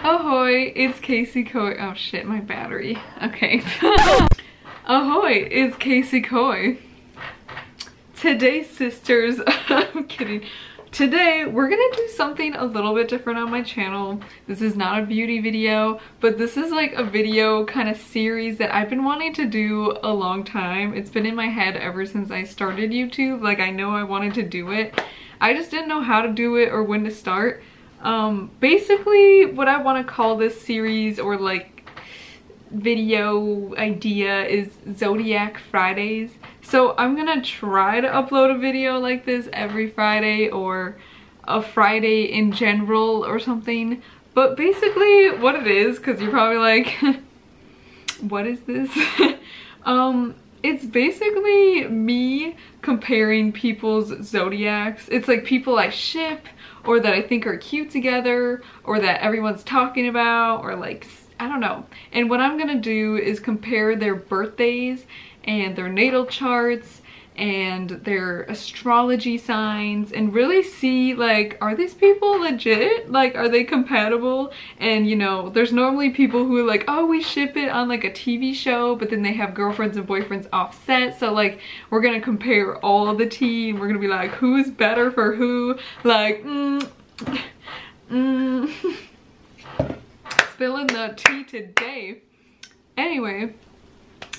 Ahoy, it's Kaysi Koi. Oh shit, my battery. Okay. Ahoy, it's Kaysi Koi. Today, sisters, I'm kidding. Today, we're gonna do something a little bit different on my channel. This is not a beauty video, but this is like a video kind of series that I've been wanting to do a long time. It's been in my head ever since I started YouTube. Like, I know I wanted to do it. I just didn't know how to do it or when to start. Basically, what I want to call this series or like video idea is ZODIAC Fridays. So I'm gonna try to upload a video like this every Friday or a Friday in general or something. But basically what it is, because you're probably like, what is this? It's basically me comparing people's zodiacs. It's like people I ship or that I think are cute together or that everyone's talking about or like, I don't know. And what I'm gonna do is compare their birthdays and their natal charts and their astrology signs and really see, like, are these people legit? Like, are they compatible? And you know, there's normally people who are like, oh, we ship it on like a TV show, but then they have girlfriends and boyfriends offset. So like, we're gonna compare all of the tea and we're gonna be like, who's better for who? Like, spilling the tea today. Anyway,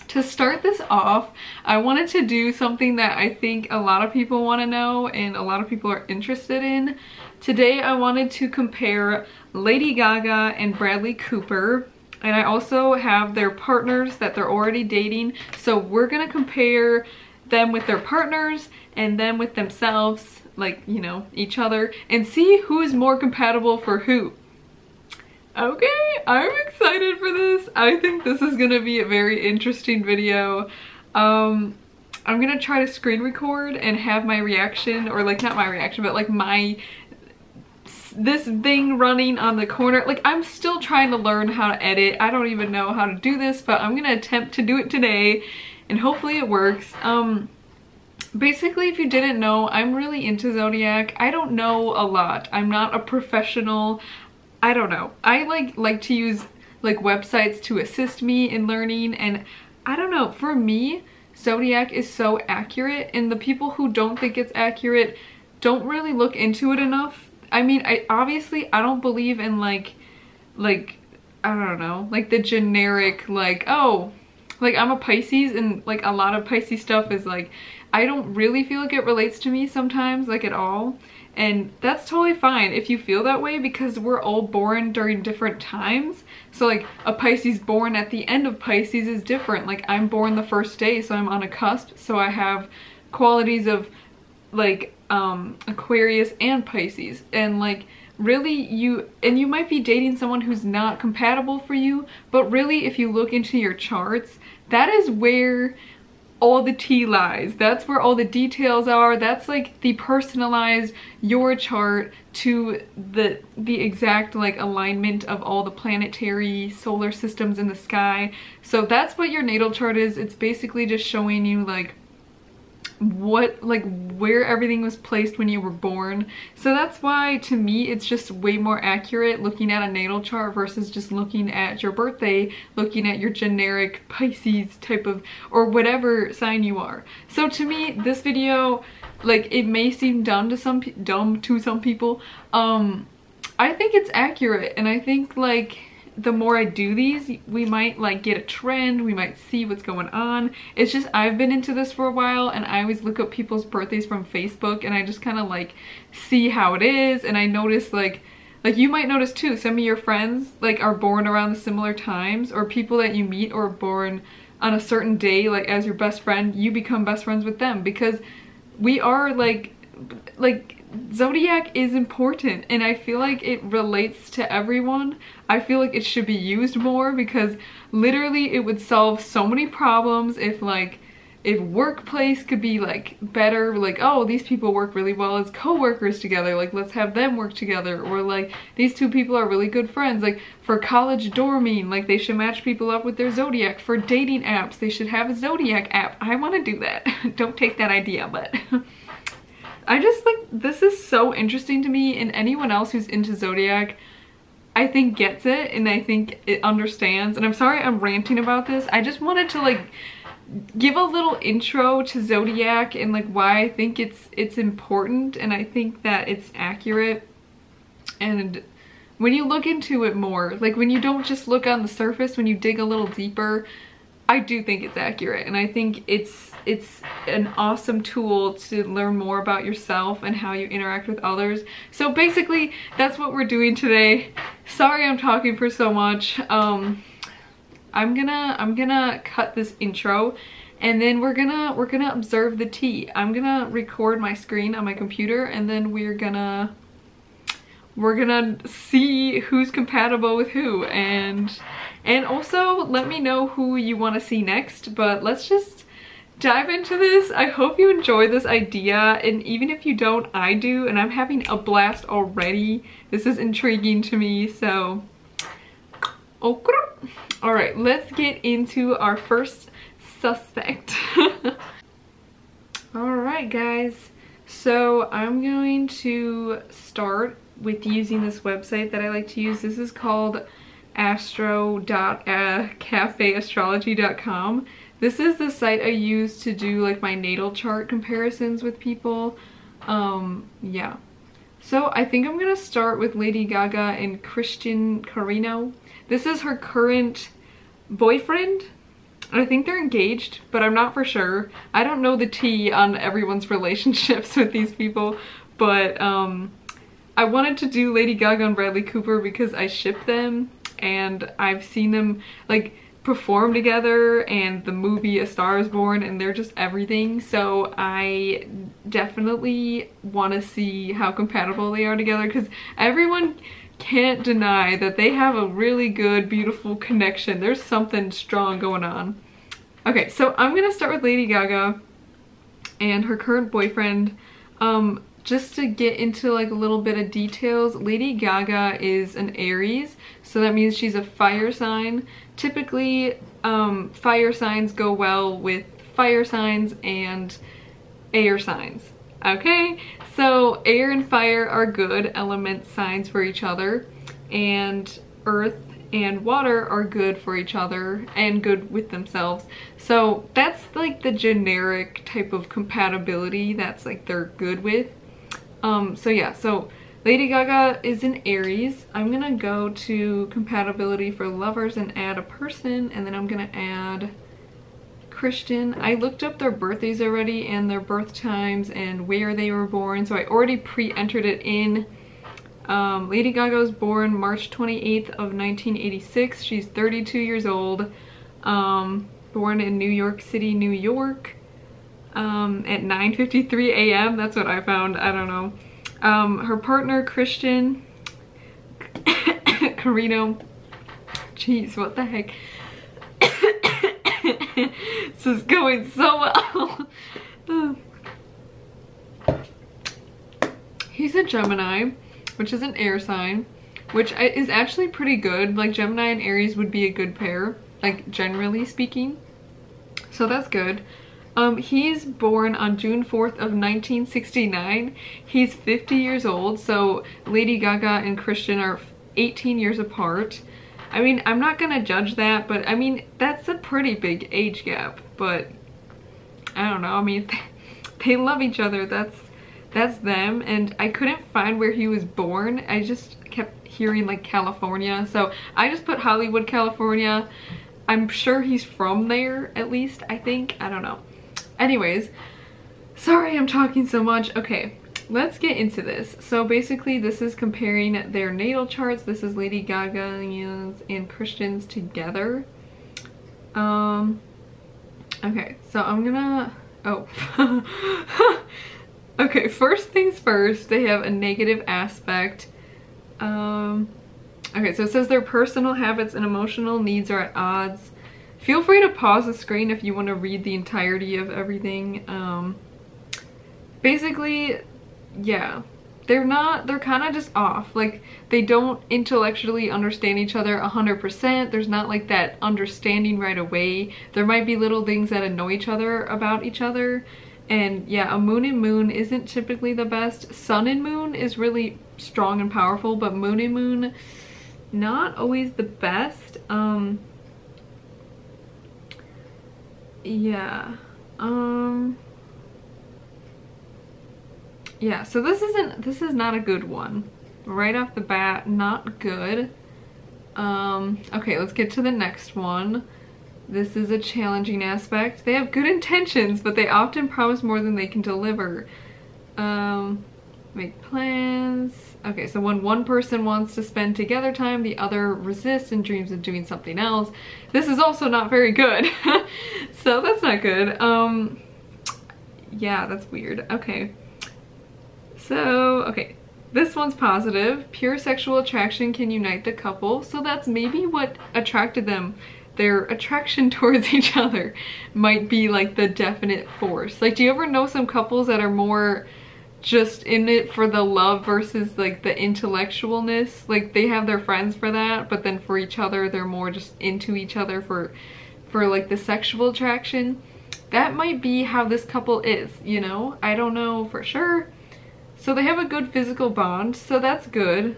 to start this off, I wanted to do something that I think a lot of people want to know and a lot of people are interested in. Today I wanted to compare Lady Gaga and Bradley Cooper, and I also have their partners that they're already dating. So we're gonna compare them with their partners and them with themselves, like, you know, each other, and see who is more compatible for who. Okay, I'm excited for this. I think this is gonna be a very interesting video. I'm gonna try to screen record and have my reaction, or like not my reaction, but like this thing running on the corner. Like, I'm still trying to learn how to edit. I don't even know how to do this, but I'm gonna attempt to do it today and hopefully it works. Basically, if you didn't know, I'm really into Zodiac. I don't know a lot. I'm not a professional. I don't know. I like to use like websites to assist me in learning, and I don't know, for me, Zodiac is so accurate, and the people who don't think it's accurate don't really look into it enough. I mean, I don't believe in like I don't know, like the generic like, oh, like I'm a Pisces, and like a lot of Pisces stuff is like, I don't really feel like it relates to me sometimes, like at all. And that's totally fine if you feel that way, because we're all born during different times. So like a Pisces born at the end of Pisces is different. Like, I'm born the first day, so I'm on a cusp. So I have qualities of like Aquarius and Pisces. And like, really, you might be dating someone who's not compatible for you, but really if you look into your charts, that is where all the tea lies. That's where all the details are. That's like the personalized your chart to the exact like alignment of all the planetary solar systems in the sky. So that's what your natal chart is. It's basically just showing you like what, like where everything was placed when you were born. So that's why, to me, it's just way more accurate looking at a natal chart versus just looking at your birthday, looking at your generic Pisces type of, or whatever sign you are. So to me, this video, like, it may seem dumb to some people. I think it's accurate, and I think like the more I do these, we might like get a trend, we might see what's going on. It's just, I've been into this for a while, and I always look up people's birthdays from Facebook, and I just kind of like see how it is. And I notice like you might notice too, some of your friends like are born around the similar times, or people that you meet or are born on a certain day, like as your best friend, you become best friends with them, because we are like Zodiac is important, and I feel like it relates to everyone. I feel like it should be used more, because literally it would solve so many problems if workplace could be like better, like, oh, these people work really well as co-workers together, like let's have them work together. Or like, these two people are really good friends. Like for college dorming, like they should match people up with their zodiac. For dating apps, they should have a zodiac app. I want to do that. Don't take that idea, but I just like, this is so interesting to me, and anyone else who's into zodiac, I think gets it, and I think it understands. And I'm sorry I'm ranting about this. I just wanted to like give a little intro to Zodiac and like why I think it's important, and I think that it's accurate. And when you look into it more, like when you don't just look on the surface, when you dig a little deeper, I do think it's accurate, and I think it's an awesome tool to learn more about yourself and how you interact with others. So basically that's what we're doing today. Sorry I'm talking for so much. I'm gonna cut this intro, and then we're gonna observe the tea. I'm gonna record my screen on my computer, and then we're gonna see who's compatible with who, and also let me know who you want to see next. But let's just dive into this. I hope you enjoy this idea, and even if you don't, I do, and I'm having a blast already. This is intriguing to me, so okay. All right, let's get into our first suspect. All right, guys, so I'm going to start with using this website that I like to use. This is called astro.cafeastrology.com. This is the site I use to do like my natal chart comparisons with people. Yeah. So I think I'm gonna start with Lady Gaga and Christian Carino. This is her current boyfriend. I think they're engaged, but I'm not for sure. I don't know the tea on everyone's relationships with these people, but I wanted to do Lady Gaga and Bradley Cooper because I ship them, and I've seen them like perform together, and the movie A Star Is Born, and they're just everything. So I definitely want to see how compatible they are together, because everyone can't deny that they have a really good, beautiful connection. There's something strong going on. Okay, so I'm gonna start with Lady Gaga and her current boyfriend. Just to get into like a little bit of details, Lady Gaga is an Aries, so that means she's a fire sign. Typically, fire signs go well with fire signs and air signs. Okay, so air and fire are good element signs for each other, and earth and water are good for each other and good with themselves. So that's like the generic type of compatibility that's like they're good with. So yeah, so Lady Gaga is an Aries. I'm gonna go to compatibility for lovers and add a person, and then I'm gonna add Christian. I looked up their birthdays already and their birth times and where they were born, so I already pre-entered it in. Lady Gaga was born March 28th of 1986. She's 32 years old. Born in New York City, New York. At 9:53 a.m. That's what I found. I don't know. Her partner, Christian Carino. Jeez, what the heck? This is going so well. He's a Gemini, which is an air sign, which is actually pretty good. Like Gemini and Aries would be a good pair, like generally speaking. So that's good. He's born on June 4th of 1969. He's 50 years old, so Lady Gaga and Christian are 18 years apart. I mean, I'm not gonna judge that, but I mean, that's a pretty big age gap, but I don't know. I mean, they love each other. That's them, and I couldn't find where he was born. I just kept hearing like California, so I just put Hollywood, California. I'm sure he's from there, at least, I think. I don't know. Anyways, sorry I'm talking so much. Okay, let's get into this. So basically this is comparing their natal charts. This is Lady Gaga's and Christian's together. Okay, so I'm gonna, okay, first things first, they have a negative aspect. Okay, so it says their personal habits and emotional needs are at odds. Feel free to pause the screen if you want to read the entirety of everything. Basically, yeah, they're kind of just off. Like, they don't intellectually understand each other 100%. There's not like that understanding right away. There might be little things that annoy each other about each other. And yeah, a moon and moon isn't typically the best. Sun and moon is really strong and powerful, but moon and moon, not always the best. Yeah. Yeah, so this is not a good one. Right off the bat, not good. Okay, let's get to the next one. This is a challenging aspect. They have good intentions, but they often promise more than they can deliver. Make plans. Okay, so when one person wants to spend together time, the other resists and dreams of doing something else. This is also not very good. So that's not good. Yeah, that's weird. Okay. So, okay. This one's positive. Pure sexual attraction can unite the couple. So that's maybe what attracted them. Their attraction towards each other might be like the definite force. Like, do you ever know some couples that are more just in it for the love versus like the intellectualness? Like, they have their friends for that, but then for each other they're more just into each other for like the sexual attraction. That might be how this couple is, you know? I don't know for sure. So they have a good physical bond, so that's good.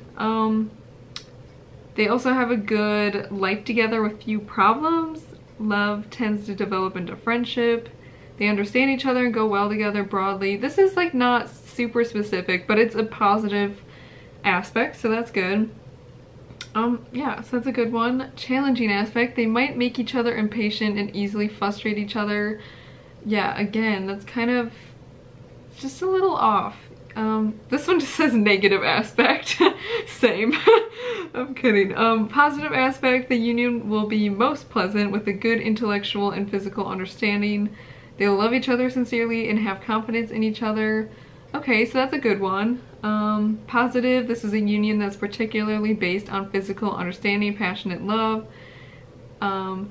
They also have a good life together with few problems. Love tends to develop into friendship. They understand each other and go well together broadly. This is like not super specific, but it's a positive aspect, so that's good. Yeah, so that's a good one. Challenging aspect. They might make each other impatient and easily frustrate each other. Yeah, again, that's kind of just a little off. This one just says negative aspect. Same. I'm kidding. Positive aspect, the union will be most pleasant with a good intellectual and physical understanding. They'll love each other sincerely and have confidence in each other. Okay, so that's a good one. Positive, this is a union that's particularly based on physical understanding, passionate love.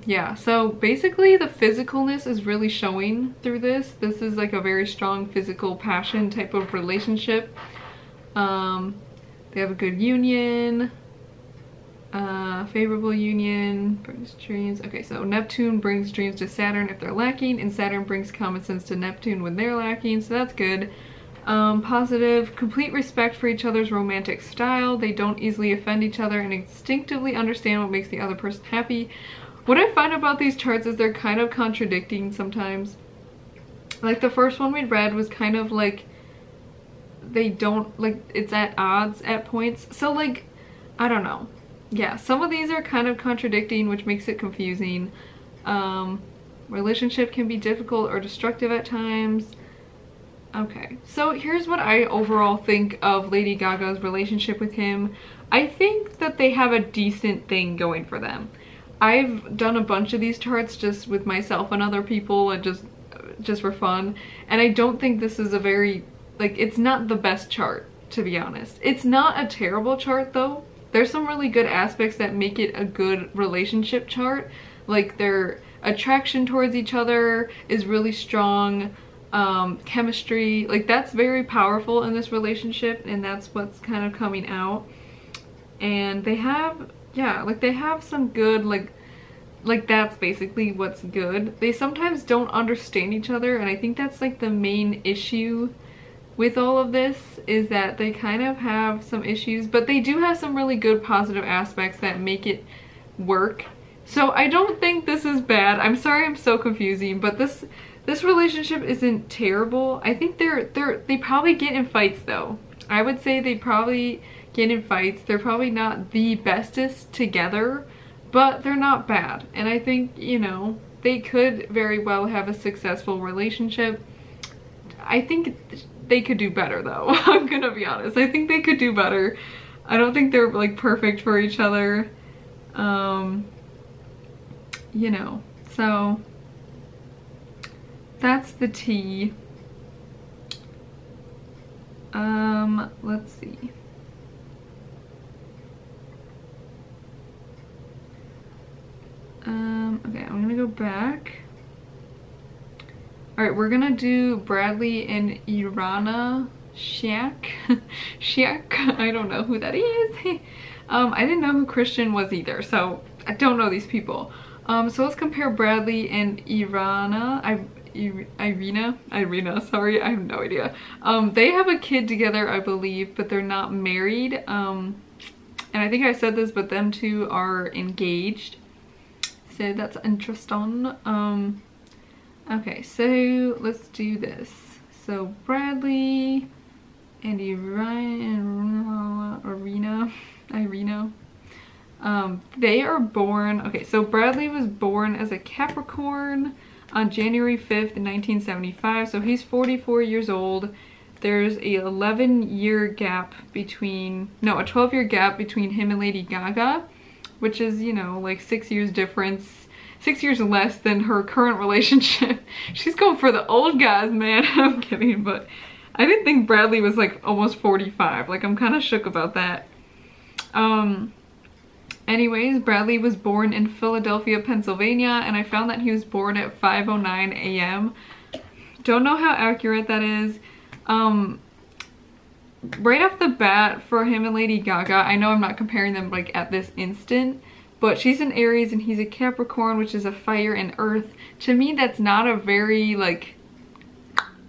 Yeah, so basically the physicalness is really showing through this. This is like a very strong physical passion type of relationship. They have a good union. Favorable union brings dreams. Okay, so Neptune brings dreams to Saturn if they're lacking, and Saturn brings common sense to Neptune when they're lacking, so that's good. Positive, complete respect for each other's romantic style. They don't easily offend each other and instinctively understand what makes the other person happy. What I find about these charts is they're kind of contradicting sometimes. Like the first one we read was kind of like they don't, like, it's at odds at points. So like, I don't know. Yeah, some of these are kind of contradicting, which makes it confusing. Relationship can be difficult or destructive at times. Okay, so here's what I overall think of Lady Gaga's relationship with him. I think that they have a decent thing going for them. I've done a bunch of these charts just with myself and other people and just for fun, and I don't think this is a very, like, it's not the best chart, to be honest. It's not a terrible chart though. There's some really good aspects that make it a good relationship chart. Like their attraction towards each other is really strong. Chemistry, like that's very powerful in this relationship, and that's what's kind of coming out. And they have, yeah, like they have some good, like that's basically what's good. They sometimes don't understand each other, and I think that's like the main issue with all of this, is that they kind of have some issues, but they do have some really good positive aspects that make it work. So I don't think this is bad. I'm sorry I'm so confusing, but this relationship isn't terrible. I think they probably get in fights though. I would say they probably get in fights. They're probably not the bestest together, but they're not bad. And I think, you know, they could very well have a successful relationship. I think they could do better though. I'm gonna be honest. I think they could do better. I don't think they're like perfect for each other. You know, so that's the tea. Let's see. Okay, I'm gonna go back. All right, we're gonna do Bradley and Irina Shaq. Shaq, I don't know who that is. I didn't know who Christian was either, so I don't know these people. So let's compare Bradley and Irina. Irina, sorry, I have no idea. They have a kid together, I believe, but they're not married. And I think I said this, but them two are engaged. So that's interesting. Okay, so let's do this. So Bradley and Irina. They are born, okay, so Bradley was born as a Capricorn on January 5th, 1975. So he's 44 years old. There's a 11-year gap between, no, a 12-year gap between him and Lady Gaga, which is, you know, like 6 years difference, 6 years less than her current relationship. She's going for the old guys, man. I'm kidding, but I didn't think Bradley was like almost 45. Like, I'm kind of shook about that. Anyways, Bradley was born in Philadelphia, Pennsylvania, and I found that he was born at 5:09 a.m. Don't know how accurate that is. Right off the bat for him and Lady Gaga, I know I'm not comparing them like at this instant, but she's an Aries and he's a Capricorn, which is a fire and earth. To me, that's not a very like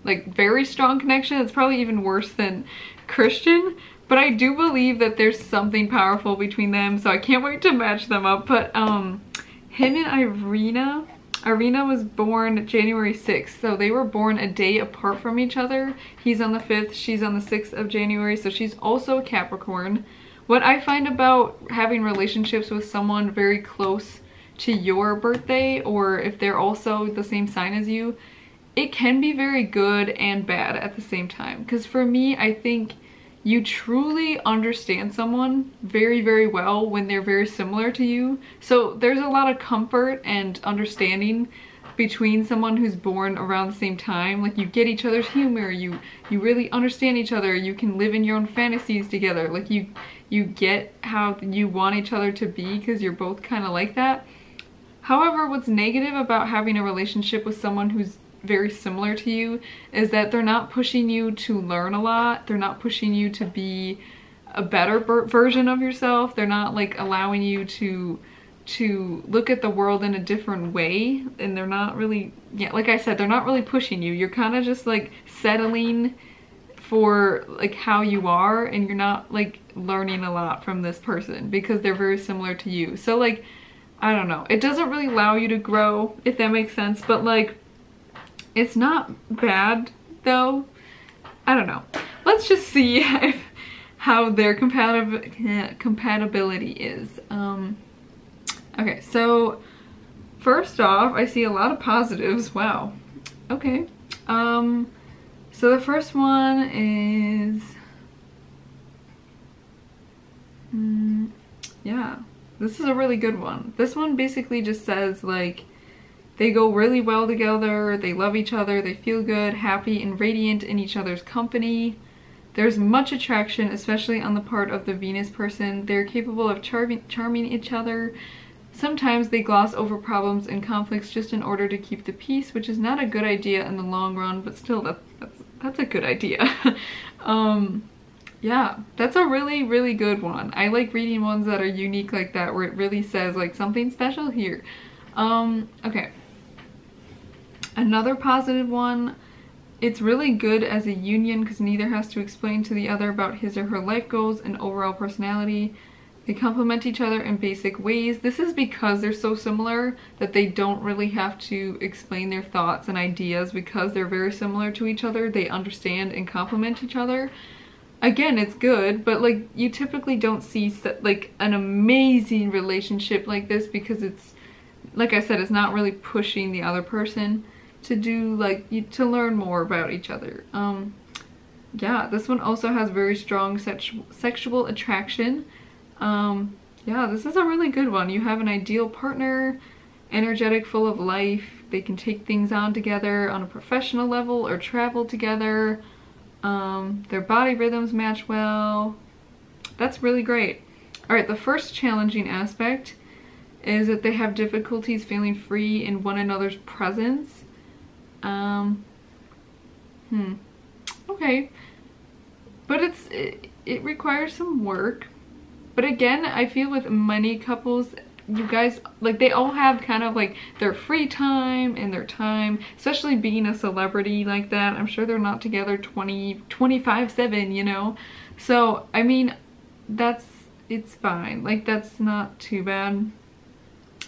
very strong connection. It's probably even worse than Christian, but I do believe that there's something powerful between them, so I can't wait to match them up. But him and Irina was born January 6th, so they were born a day apart from each other. He's on the 5th, she's on the 6th of January, so she's also a Capricorn. What I find about having relationships with someone very close to your birthday, or if they're also the same sign as you, it can be very good and bad at the same time. Because for me, I think you truly understand someone very, very well when they're very similar to you. So there's a lot of comfort and understanding between someone who's born around the same time. Like, you get each other's humor, you really understand each other, you can live in your own fantasies together. Like, you get how you want each other to be because you're both kind of like that. However, what's negative about having a relationship with someone who's very similar to you is that they're not pushing you to learn a lot. They're not pushing you to be a better version of yourself. They're not like allowing you to look at the world in a different way, and they're not really, yeah, like I said, they're not really pushing you. You're kind of just like settling for like how you are, and you're not like learning a lot from this person because they're very similar to you. So like, I don't know, it doesn't really allow you to grow, if that makes sense, but like, it's not bad though. I don't know. Let's just see how their compatibility is. Okay, so first off, I see a lot of positives. Wow. Okay. So the first one is, yeah, this is a really good one. This one basically just says like, they go really well together, they love each other, they feel good, happy, and radiant in each other's company. There's much attraction, especially on the part of the Venus person. They're capable of charming each other. Sometimes they gloss over problems and conflicts just in order to keep the peace, which is not a good idea in the long run, but still that's a good idea. Yeah, that's a really, really good one. I like reading ones that are unique like that, where it really says like something special here. Okay. Another positive one, it's really good as a union because neither has to explain to the other about his or her life goals and overall personality. They complement each other in basic ways. This is because they're so similar that they don't really have to explain their thoughts and ideas because they're very similar to each other. They understand and complement each other. Again, it's good, but like, you typically don't see like an amazing relationship like this because it's, like I said, it's not really pushing the other person to do like, to learn more about each other. Yeah, this one also has very strong sexual attraction. Yeah, this is a really good one. You have an ideal partner, energetic, full of life. They can take things on together on a professional level or travel together. Their body rhythms match well. That's really great. All right, the first challenging aspect is that they have difficulties feeling free in one another's presence. Okay. But it requires some work. But again, I feel with many couples, you guys, like, they all have kind of like their free time and their time, especially being a celebrity like that. I'm sure they're not together 25/7, you know? So, I mean, it's fine. Like, that's not too bad.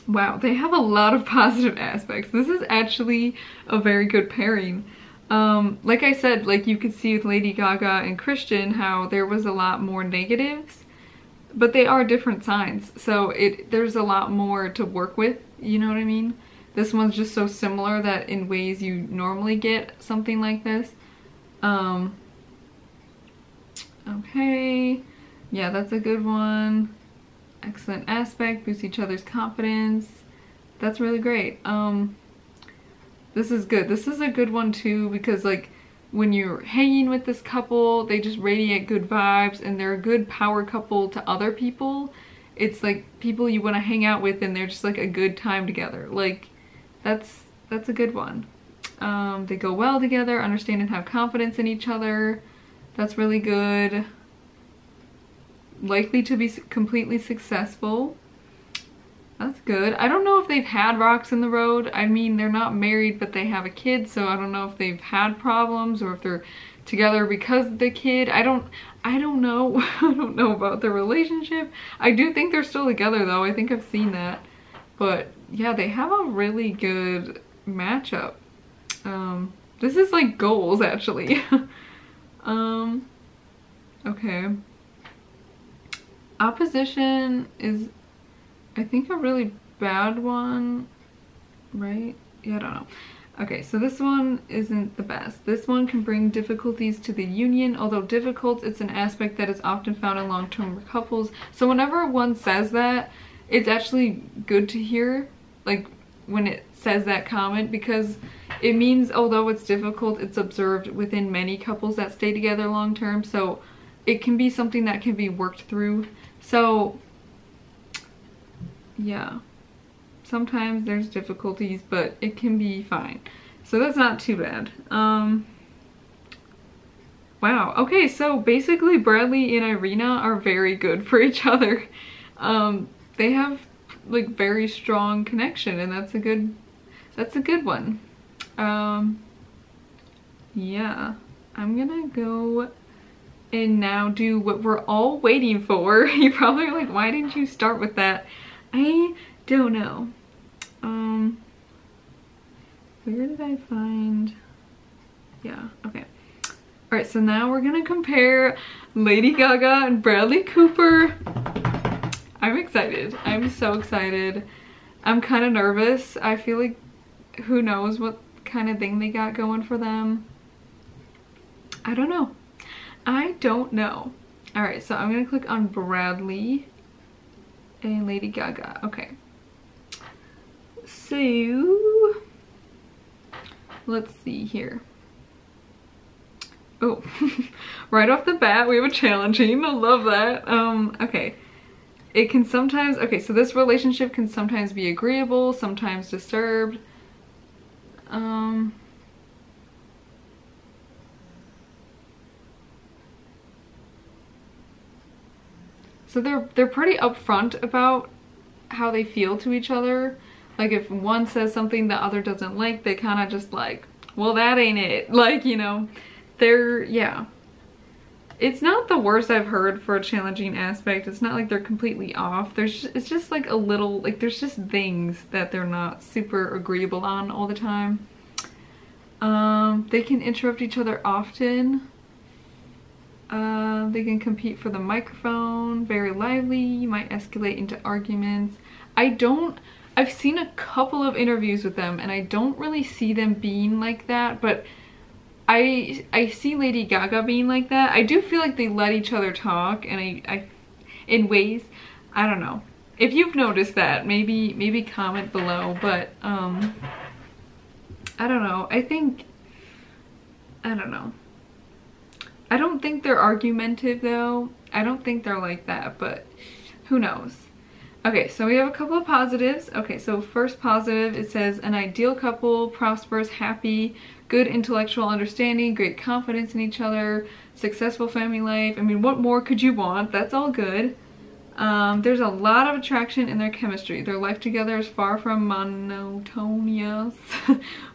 Wow, they have a lot of positive aspects. This is actually a very good pairing. Like I said, like you could see with Lady Gaga and Christian how there was a lot more negatives, but they are different signs, so there's a lot more to work with, you know what I mean? This one's just so similar that in ways you normally get something like this. Okay, yeah, that's a good one. Excellent aspect, boost each other's confidence. That's really great. This is good. This is a good one too, because like when you're hanging with this couple, they just radiate good vibes and they're a good power couple to other people. It's like people you want to hang out with and they're just like a good time together. Like that's a good one. They go well together, understand and have confidence in each other. That's really good. Likely to be completely successful. That's good. I don't know if they've had rocks in the road. I mean, they're not married, but they have a kid, so I don't know if they've had problems or if they're together because of the kid. I don't know. I don't know about their relationship. I do think they're still together though. I think I've seen that. But yeah, they have a really good matchup. This is like goals actually. Okay. Opposition is, I think, a really bad one, right? Yeah, I don't know. Okay, so this one isn't the best. This one can bring difficulties to the union. Although difficult, it's an aspect that is often found in long-term couples. So whenever one says that, it's actually good to hear, like, when it says that comment, because it means although it's difficult, it's observed within many couples that stay together long-term. So it can be something that can be worked through. So yeah, sometimes there's difficulties, but it can be fine. So that's not too bad. Wow, okay, so basically Bradley and Irina are very good for each other. They have like very strong connection, and that's a good one. Yeah, I'm gonna go and now do what we're all waiting for. You probably are like, why didn't you start with that? I don't know. Where did I find? Yeah, okay. All right, so now we're gonna compare Lady Gaga and Bradley Cooper. I'm excited. I'm so excited. I'm kind of nervous. I feel like who knows what kind of thing they got going for them. I don't know. I don't know. All right, so I'm gonna click on Bradley and Lady Gaga. Okay. So let's see here. Oh, right off the bat, we have a challenging. I love that. Okay. It can sometimes, okay, so this relationship can sometimes be agreeable, sometimes disturbed. So they're pretty upfront about how they feel to each other. Like if one says something the other doesn't like, they kind of just like, well, that ain't it. Like, you know, yeah. It's not the worst I've heard for a challenging aspect. It's not like they're completely off. It's just like a little, like there's just things that they're not super agreeable on all the time. They can interrupt each other often. They can compete for the microphone, very lively, might escalate into arguments. I've seen a couple of interviews with them and I don't really see them being like that, but I see Lady Gaga being like that. I do feel like they let each other talk, and I in ways, I don't know. If you've noticed that, maybe comment below, but I don't know. I don't know. I don't think they're argumentative though. I don't think they're like that, but who knows? Okay, so we have a couple of positives. Okay, so first positive, it says an ideal couple, prosperous, happy, good intellectual understanding, great confidence in each other, successful family life. I mean, what more could you want? That's all good. There's a lot of attraction in their chemistry. Their life together is far from monotonous.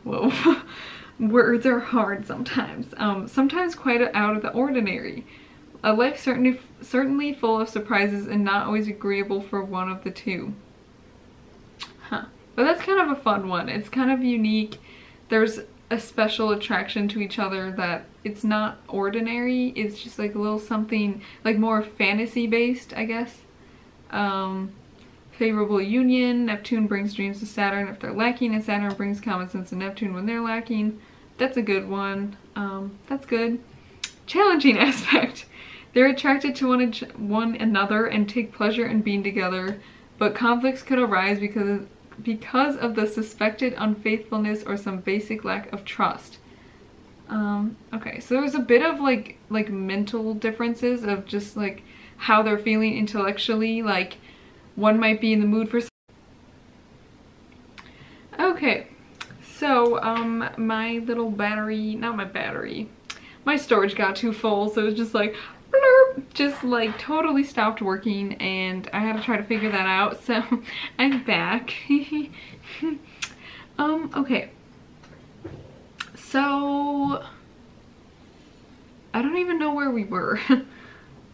Whoa. Words are hard sometimes. Sometimes quite out of the ordinary. A life certainly full of surprises and not always agreeable for one of the two. Huh. But that's kind of a fun one. It's kind of unique. There's a special attraction to each other that it's not ordinary. It's just like a little something like more fantasy based, I guess. Favorable union. Neptune brings dreams to Saturn if they're lacking, and Saturn brings common sense to Neptune when they're lacking. That's a good one. That's good. Challenging aspect. They're attracted to one another and take pleasure in being together, but conflicts could arise because of the suspected unfaithfulness or some basic lack of trust. Okay, so there's a bit of like mental differences of just like how they're feeling intellectually. Like one might be in the mood for. Okay, so my little battery, not my battery, my storage got too full, so it was just like blurb, just like totally stopped working, and I had to try to figure that out, so I'm back. Okay, so I don't even know where we were.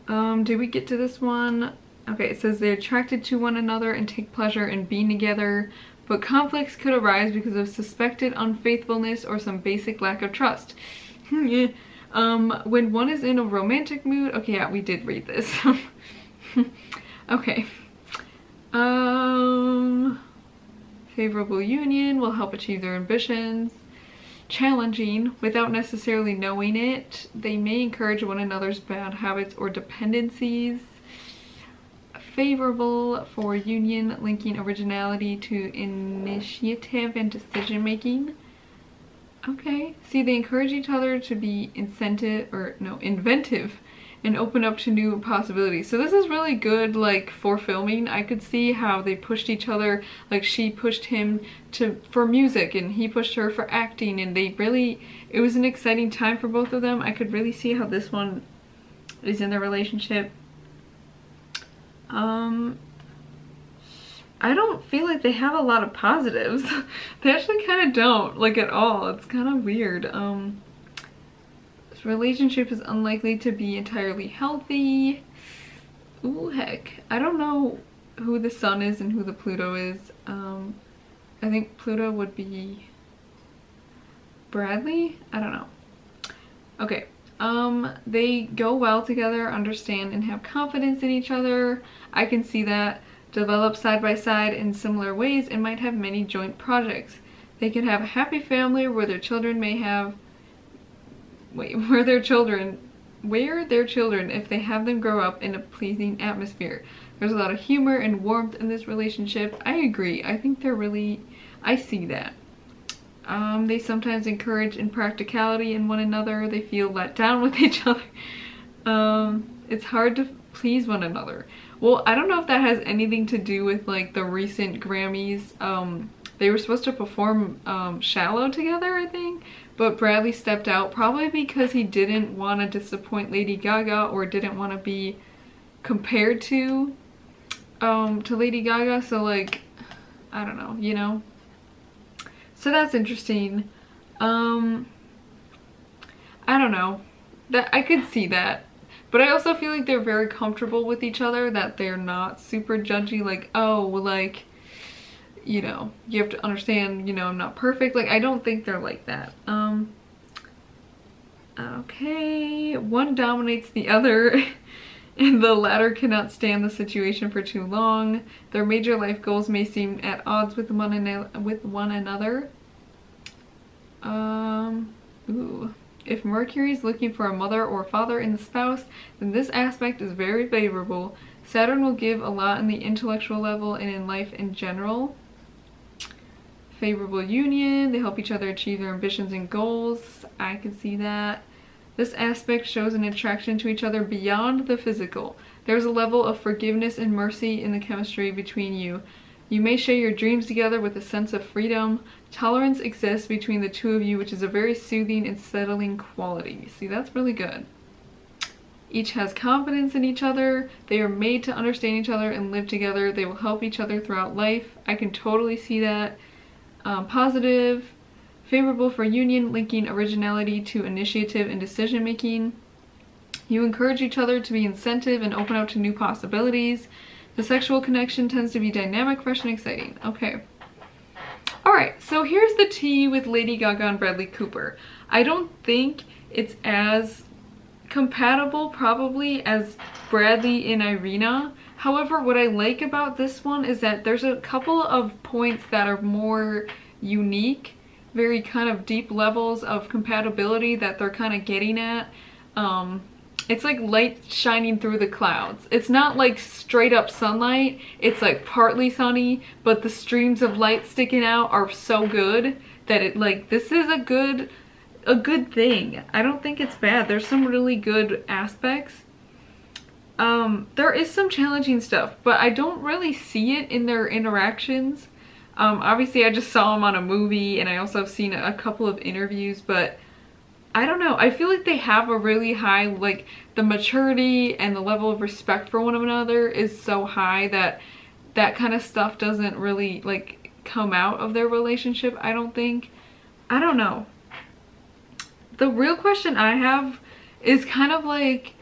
Did we get to this one? Okay, it says they're attracted to one another and take pleasure in being together, but conflicts could arise because of suspected unfaithfulness or some basic lack of trust. When one is in a romantic mood, okay, yeah, we did read this. Okay. Favorable union will help achieve their ambitions. Challenging, without necessarily knowing it, they may encourage one another's bad habits or dependencies. Favorable for union, linking originality to initiative and decision making. Okay, see, they encourage each other to be inventive and open up to new possibilities. So this is really good, like, for filming. I could see how they pushed each other, like she pushed him for music and he pushed her for acting, and it was an exciting time for both of them. I could really see how this one is in their relationship. I don't feel like they have a lot of positives. They actually kind of don't, like, at all. It's kind of weird. This relationship is unlikely to be entirely healthy. Ooh, heck. I don't know who the Sun is and who the Pluto is. I think Pluto would be Bradley? I don't know. Okay. They go well together, understand and have confidence in each other. I can see that. Develop side by side in similar ways and might have many joint projects. They can have a happy family where their children may have where their children if they have them grow up in a pleasing atmosphere. There's a lot of humor and warmth in this relationship. I agree. I think I see that. They sometimes encourage impracticality in one another. They feel let down with each other. It's hard to please one another. Well, I don't know if that has anything to do with like the recent Grammys. They were supposed to perform Shallow together, I think, but Bradley stepped out probably because he didn't want to disappoint Lady Gaga or didn't want to be compared to Lady Gaga. So like, I don't know, you know. So that's interesting. I don't know. That I could see that. But I also feel like they're very comfortable with each other, that they're not super judgy, like, oh, like, you know, you have to understand, you know, I'm not perfect. Like, I don't think they're like that. Okay, one dominates the other and the latter cannot stand the situation for too long. Their major life goals may seem at odds with one another. Ooh. If Mercury is looking for a mother or father in the spouse, then this aspect is very favorable. Saturn will give a lot in the intellectual level and in life in general. Favorable union, they help each other achieve their ambitions and goals. I can see that. This aspect shows an attraction to each other beyond the physical. There's a level of forgiveness and mercy in the chemistry between you. You may share your dreams together with a sense of freedom. Tolerance exists between the two of you, which is a very soothing and settling quality. See, that's really good. Each has confidence in each other. They are made to understand each other and live together. They will help each other throughout life. I can totally see that. Positive. Favorable for union, linking originality to initiative and decision making. You encourage each other to be incentive and open up to new possibilities. The sexual connection tends to be dynamic, fresh, and exciting. Okay. Alright, so here's the tea with Lady Gaga and Bradley Cooper. I don't think it's as compatible probably as Bradley and Irina. However, what I like about this one is that there's a couple of points that are more unique, very kind of deep levels of compatibility that they're kind of getting at. It's like light shining through the clouds. It's not like straight up sunlight. It's like partly sunny, but the streams of light sticking out are so good that it like, this is a good thing. I don't think it's bad. There's some really good aspects. There is some challenging stuff, but I don't really see it in their interactions. Obviously I just saw them on a movie, and I also have seen a couple of interviews, but I don't know. I feel like they have a really high, like the maturity and the level of respect for one another is so high that that kind of stuff doesn't really like come out of their relationship, I don't think. I don't know. The real question I have is kind of like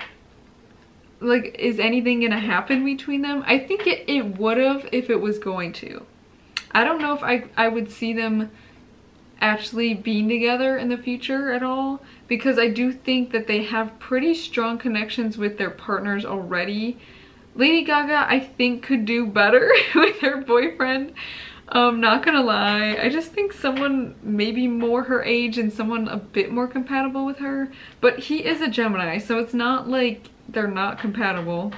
is anything gonna happen between them? I think it would have if it was going to. I don't know if I would see them actually being together in the future at all, because I do think that they have pretty strong connections with their partners already. Lady Gaga, I think, could do better with her boyfriend. Not gonna lie, I just think someone maybe more her age and someone a bit more compatible with her, but he is a Gemini, so it's not like they're not compatible.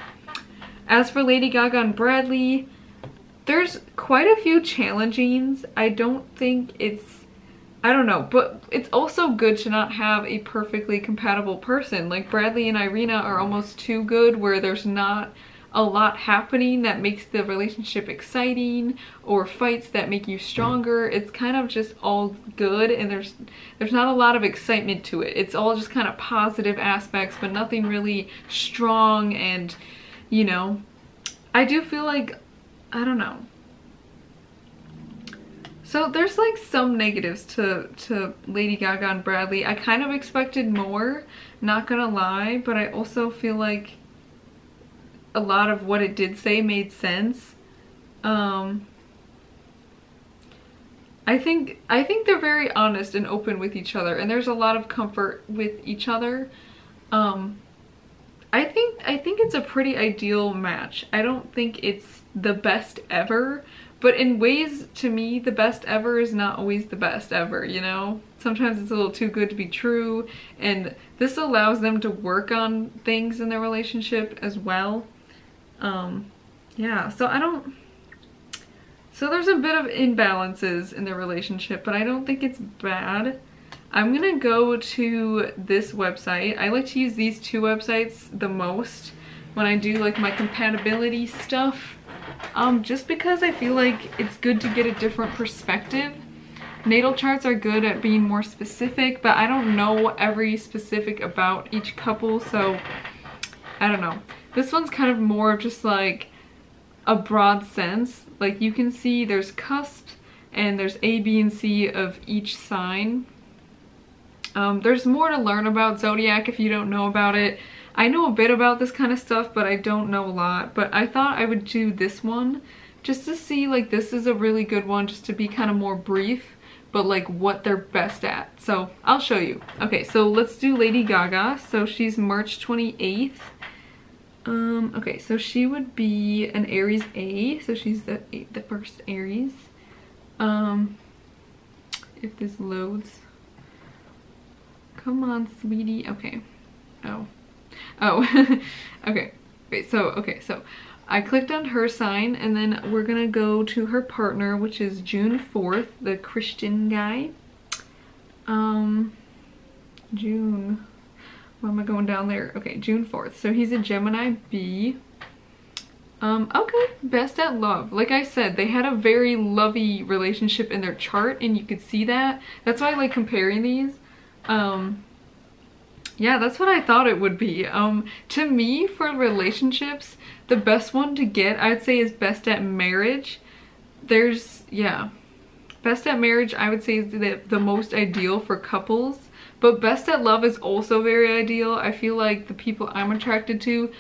As for Lady Gaga and Bradley, there's quite a few challengings. I don't think I don't know, but it's also good to not have a perfectly compatible person. Like Bradley and Irina are almost too good, where there's not a lot happening that makes the relationship exciting, or fights that make you stronger. It's kind of just all good, and there's not a lot of excitement to it. It's all just kind of positive aspects, but nothing really strong. And you know, I do feel like, I don't know. So there's like some negatives to Lady Gaga and Bradley. I kind of expected more, not gonna lie, but I also feel like a lot of what it did say made sense. I think they're very honest and open with each other, and there's a lot of comfort with each other. I think it's a pretty ideal match. I don't think it's the best ever, but in ways, to me, the best ever is not always the best ever, you know? Sometimes it's a little too good to be true, and this allows them to work on things in their relationship as well. Yeah, so there's a bit of imbalances in their relationship, but I don't think it's bad. I'm gonna go to this website. I like to use these two websites the most when I do like my compatibility stuff. Just because I feel like it's good to get a different perspective. Natal charts are good at being more specific, but I don't know every specific about each couple, so I don't know. This one's kind of more of just like a broad sense. Like you can see there's cusps and there's A, B, and C of each sign. There's more to learn about zodiac if you don't know about it. I know a bit about this kind of stuff, but I don't know a lot. But I thought I would do this one just to see, like, this is a really good one just to be kind of more brief, but like what they're best at. So I'll show you. Okay, so let's do Lady Gaga. So she's March 28th. Okay, so she would be an Aries A, so she's the first Aries. If this loads. Come on, sweetie. Okay. Oh. Okay. Wait, so I clicked on her sign, and then we're gonna go to her partner, which is June 4th, the Christian guy. June, why am I going down there? Okay, June 4th. So he's a Gemini B. Okay, best at love. Like I said, they had a very lovey relationship in their chart, and you could see that. That's why I like comparing these. Yeah, that's what I thought it would be. To me, for relationships, the best one to get, I'd say, is best at marriage. Yeah. Best at marriage, I would say, is the most ideal for couples. But best at love is also very ideal. I feel like the people I'm attracted to,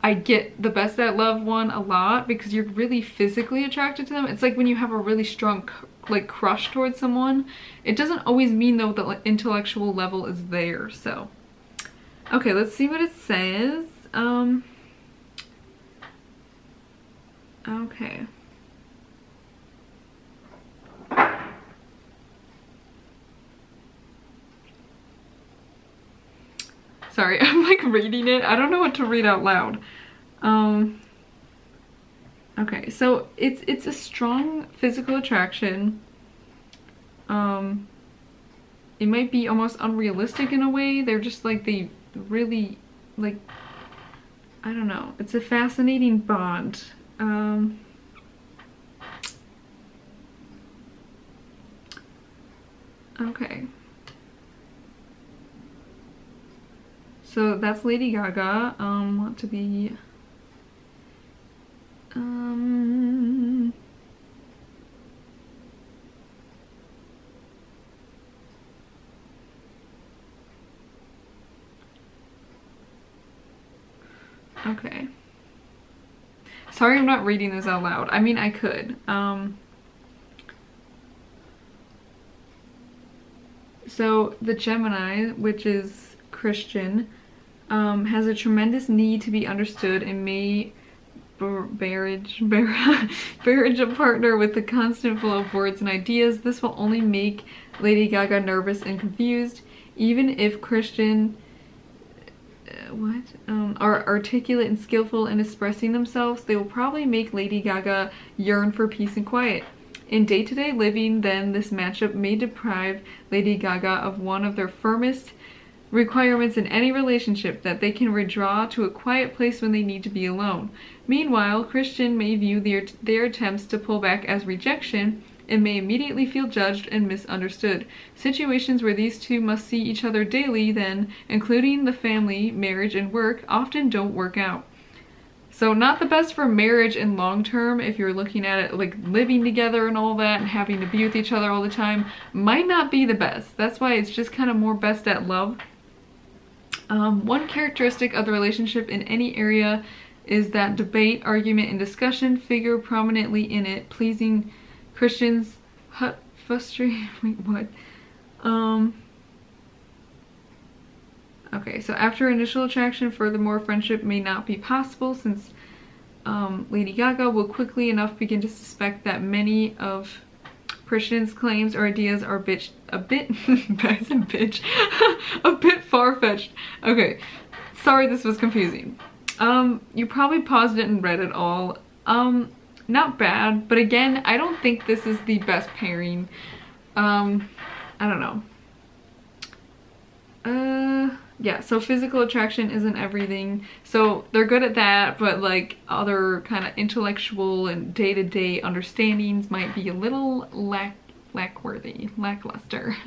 I get the best at love one a lot because you're really physically attracted to them. It's like when you have a really strong like crush towards someone, it doesn't always mean though that like, intellectual level is there. So okay, let's see what it says. Okay. Sorry, I'm like reading it. I don't know what to read out loud. Okay, so it's a strong physical attraction. It might be almost unrealistic in a way. They're just like, they really, like, I don't know. It's a fascinating bond. Okay. So that's Lady Gaga. Want to be... Okay. Sorry I'm not reading this out loud. I mean, I could. So the Gemini, which is Christian, has a tremendous need to be understood and may barrage a partner with the constant flow of words and ideas. This will only make Lady Gaga nervous and confused. Even if Christian are articulate and skillful in expressing themselves, they will probably make Lady Gaga yearn for peace and quiet. In day-to-day living, then, this matchup may deprive Lady Gaga of one of their firmest requirements in any relationship, that they can withdraw to a quiet place when they need to be alone. Meanwhile, Christian may view their attempts to pull back as rejection and may immediately feel judged and misunderstood. Situations where these two must see each other daily, then, including the family, marriage, and work, often don't work out. So not the best for marriage and long term if you're looking at it like living together and all that and having to be with each other all the time. Might not be the best. That's why it's just kind of more best at love. One characteristic of the relationship in any area is that debate, argument, and discussion figure prominently in it, pleasing Christians, frustrating. Wait, what? Okay, so after initial attraction, furthermore, friendship may not be possible since Lady Gaga will quickly enough begin to suspect that many of Christian's claims or ideas are a bit far-fetched. Okay, sorry this was confusing. You probably paused it and read it all. Not bad, but again, I don't think this is the best pairing. I don't know. Yeah, so physical attraction isn't everything. So they're good at that, but like other kind of intellectual and day-to-day understandings might be a little lackluster.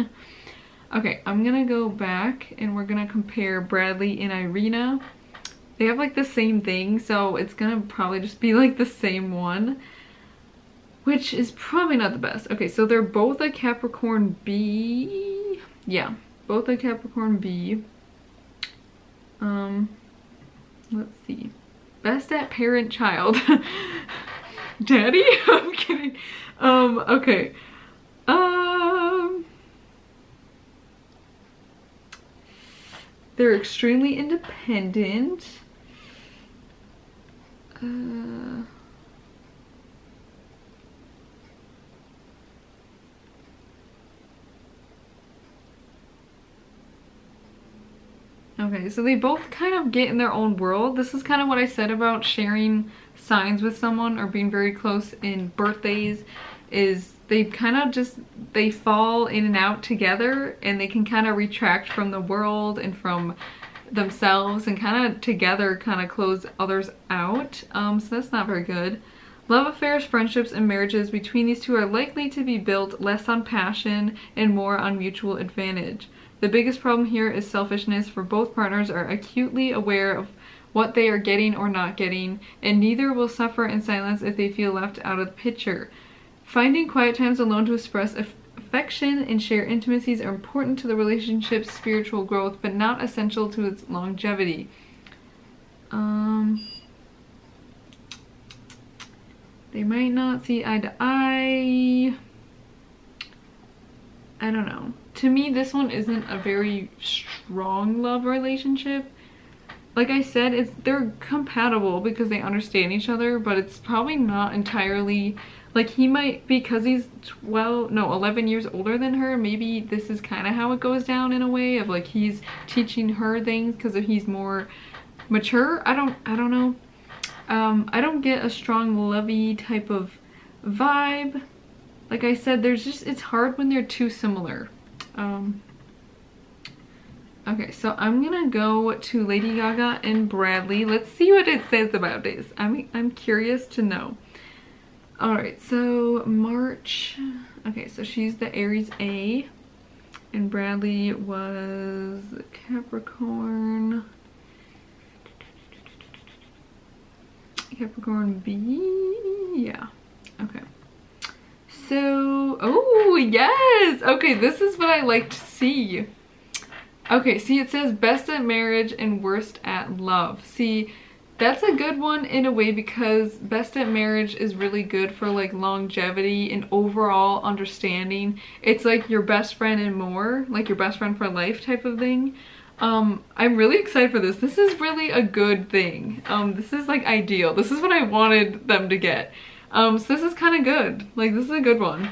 Okay, I'm gonna go back and we're gonna compare Bradley and Irina. They have like the same thing, so it's gonna probably just be like the same one, which is probably not the best. Okay, so they're both a Capricorn B. Yeah, both a Capricorn B. Let's see. Best at parent-child. Daddy? I'm kidding. Okay. They're extremely independent. Okay, so they both kind of get in their own world. This is kind of what I said about sharing signs with someone or being very close in birthdays, is they kind of just, they fall in and out together and they can kind of retract from the world and from themselves and kind of together kind of close others out. So that's not very good. Love affairs, friendships, and marriages between these two are likely to be built less on passion and more on mutual advantage. The biggest problem here is selfishness, for both partners are acutely aware of what they are getting or not getting, and neither will suffer in silence if they feel left out of the picture. Finding quiet times alone to express affection and shared intimacies are important to the relationship's spiritual growth, but not essential to its longevity. They might not see eye to eye. I don't know. To me, this one isn't a very strong love relationship. Like I said, they're compatible because they understand each other, but it's probably not entirely, like he might, because he's 11 years older than her, maybe this is kind of how it goes down in a way of like he's teaching her things because he's more mature. I don't know. I don't get a strong lovey type of vibe. Like I said, it's hard when they're too similar. Okay, so I'm gonna go to Lady Gaga and Bradley. Let's see what it says about this. I'm curious to know. Alright, so March. Okay, so she's the Aries A. And Bradley was Capricorn. Capricorn B. Yeah. Okay. So, oh yes! Okay, this is what I like to see. Okay, see, it says best at marriage and worst at love. See, that's a good one in a way because best at marriage is really good for like longevity and overall understanding. It's like your best friend and more, like your best friend for life type of thing. I'm really excited for this. This is really a good thing. This is like ideal. This is what I wanted them to get. So this is kind of good. Like, this is a good one.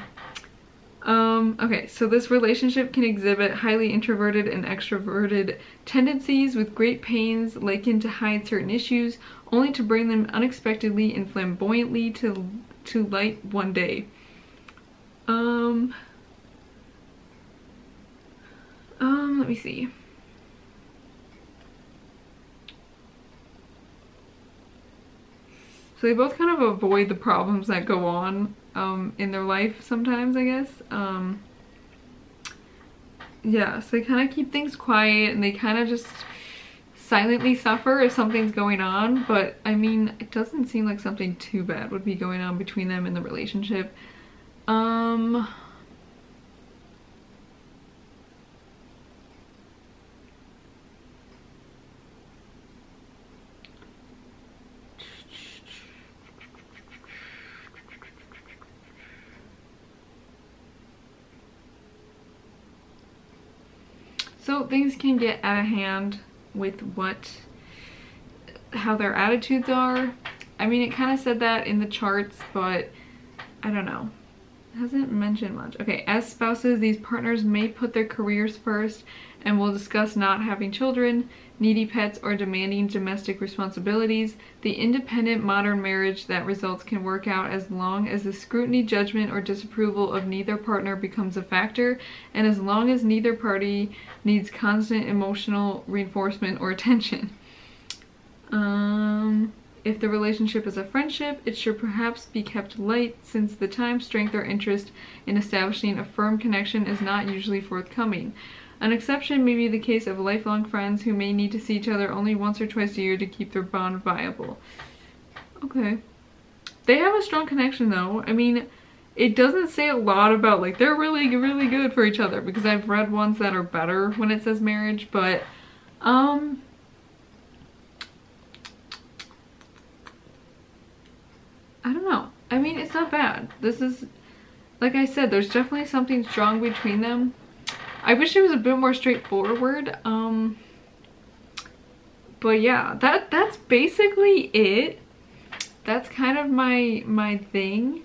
Okay, so this relationship can exhibit highly introverted and extroverted tendencies with great pains likened to hide certain issues, only to bring them unexpectedly and flamboyantly to light one day. Let me see. So they both kind of avoid the problems that go on in their life sometimes, I guess. Yeah, so they kind of keep things quiet and they kind of just silently suffer if something's going on. But I mean, it doesn't seem like something too bad would be going on between them in the relationship. So things can get out of hand with how their attitudes are. I mean, it kind of said that in the charts, but I don't know. It hasn't mentioned much. Okay, as spouses, these partners may put their careers first and will discuss not having children, needy pets, or demanding domestic responsibilities. The independent modern marriage that results can work out as long as the scrutiny, judgment, or disapproval of neither partner becomes a factor, and as long as neither party needs constant emotional reinforcement or attention. If the relationship is a friendship, it should perhaps be kept light, since the time, strength, or interest in establishing a firm connection is not usually forthcoming. An exception may be the case of lifelong friends who may need to see each other only once or twice a year to keep their bond viable. Okay. They have a strong connection though. I mean, it doesn't say a lot about like they're really, really good for each other, because I've read ones that are better when it says marriage, but I don't know. I mean, it's not bad. This is, like I said, there's definitely something strong between them. I wish it was a bit more straightforward. But yeah, that's basically it. That's kind of my thing.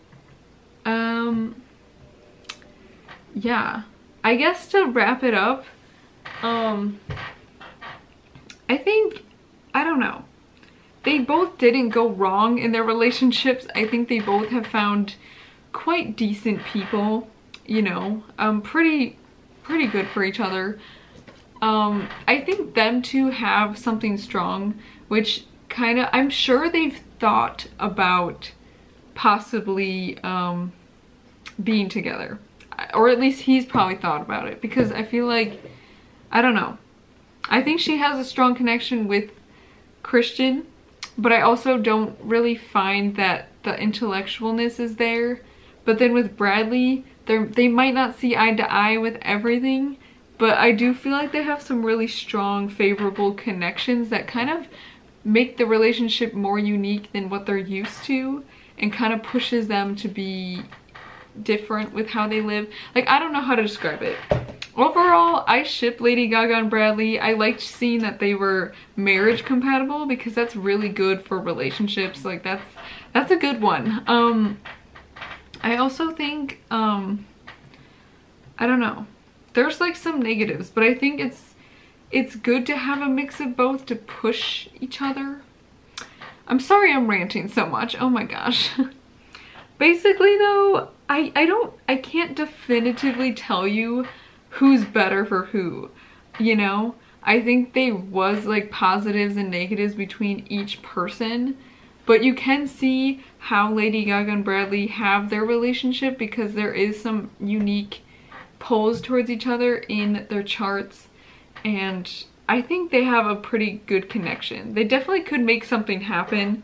Yeah. I guess to wrap it up, I think, I don't know. They both didn't go wrong in their relationships. I think they both have found quite decent people, you know, pretty good for each other. I think them two have something strong, which kind of, I'm sure they've thought about possibly being together, or at least he's probably thought about it, because I feel like, I don't know, I think she has a strong connection with Christian, but I also don't really find that the intellectualness is there But then with Bradley, they might not see eye to eye with everything, but I do feel like they have some really strong, favorable connections that kind of make the relationship more unique than what they're used to, and kind of pushes them to be different with how they live. Like, I don't know how to describe it. Overall, I ship Lady Gaga and Bradley. I liked seeing that they were marriage compatible, because that's really good for relationships. Like, that's a good one. I also think, I don't know. There's like some negatives, but I think it's good to have a mix of both to push each other. I'm sorry I'm ranting so much. Oh my gosh. Basically though, I can't definitively tell you who's better for who, you know? I think there was like positives and negatives between each person, but you can see how Lady Gaga and Bradley have their relationship, because there is some unique pulls towards each other in their charts, and I think they have a pretty good connection. They definitely could make something happen,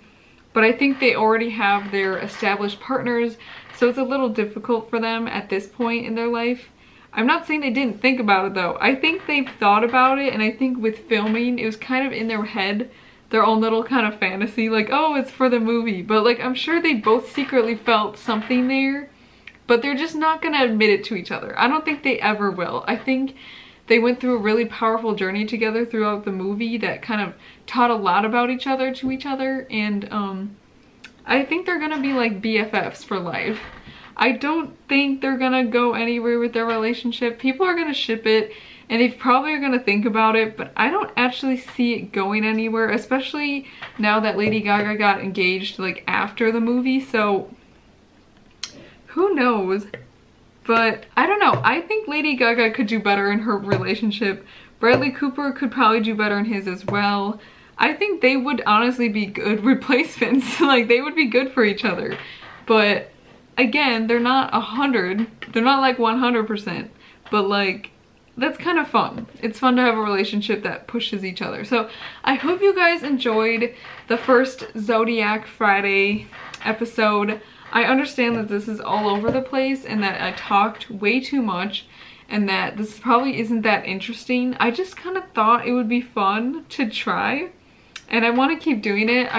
but I think they already have their established partners, so it's a little difficult for them at this point in their life. I'm not saying they didn't think about it though. I think they've thought about it, and I think with filming, it was kind of in their head, their own little kind of fantasy, like, oh, it's for the movie. But like, I'm sure they both secretly felt something there, but they're just not gonna admit it to each other. I don't think they ever will. I think they went through a really powerful journey together throughout the movie that kind of taught a lot about each other to each other, and I think they're gonna be like BFFs for life. I don't think they're gonna go anywhere with their relationship. People are gonna ship it, and they probably are gonna think about it, but I don't actually see it going anywhere, especially now that Lady Gaga got engaged like after the movie, so who knows? But I don't know. I think Lady Gaga could do better in her relationship. Bradley Cooper could probably do better in his as well. I think they would honestly be good replacements. Like, they would be good for each other. But again, they're not 100. They're not like 100%. But like, that's kind of fun. It's fun to have a relationship that pushes each other. So I hope you guys enjoyed the first Zodiac Friday episode. I understand that this is all over the place and that I talked way too much and that this probably isn't that interesting. I just kind of thought it would be fun to try, and I want to keep doing it.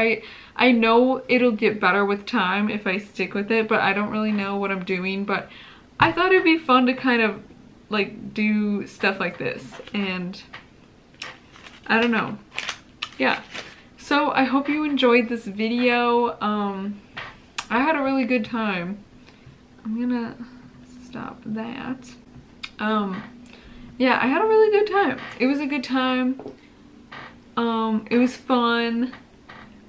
I know it'll get better with time if I stick with it, but I don't really know what I'm doing. But I thought it'd be fun to kind of like do stuff like this, and I don't know. Yeah. So I hope you enjoyed this video. I had a really good time. I'm gonna stop that. Yeah, I had a really good time. It was a good time. It was fun.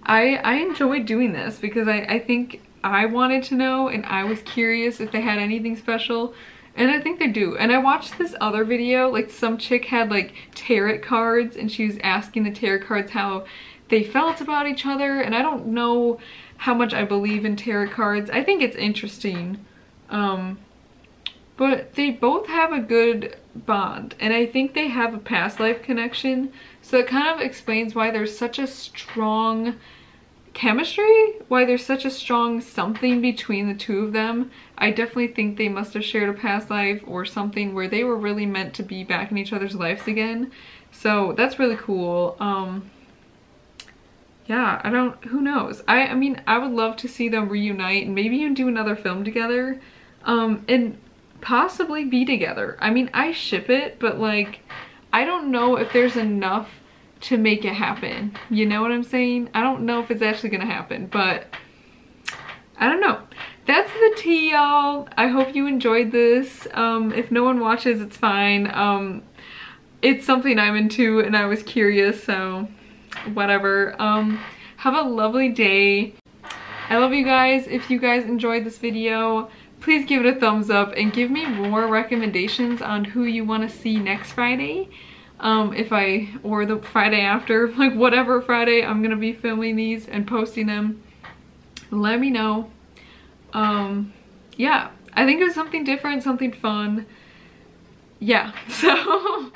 I enjoyed doing this because I think I wanted to know, and I was curious if they had anything special, and I think they do. And I watched this other video, like some chick had like tarot cards, and she was asking the tarot cards how they felt about each other, and I don't know how much I believe in tarot cards. I think it's interesting, but they both have a good bond, and I think they have a past life connection, so it kind of explains why there's such a strong chemistry, why there's such a strong something between the two of them. I definitely think they must have shared a past life or something where they were really meant to be back in each other's lives again, so that's really cool. Yeah, who knows? I mean, I would love to see them reunite and maybe even do another film together, and possibly be together. I mean, I ship it, but like, I don't know if there's enough to make it happen. You know what I'm saying? I don't know if it's actually gonna happen, but I don't know. That's the tea, y'all. I hope you enjoyed this. If no one watches, it's fine. It's something I'm into and I was curious, so whatever. Have a lovely day. I love you guys. If you guys enjoyed this video, please give it a thumbs up and give me more recommendations on who you want to see next Friday. Or the Friday after, like whatever Friday I'm gonna be filming these and posting them. Let me know. Yeah, I think it was something different, something fun. Yeah, so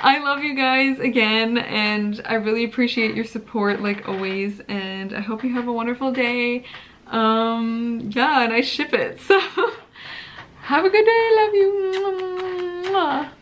I love you guys again, and I really appreciate your support like always, and I hope you have a wonderful day. Yeah, and I ship it. So have a good day. Love you. Mwah.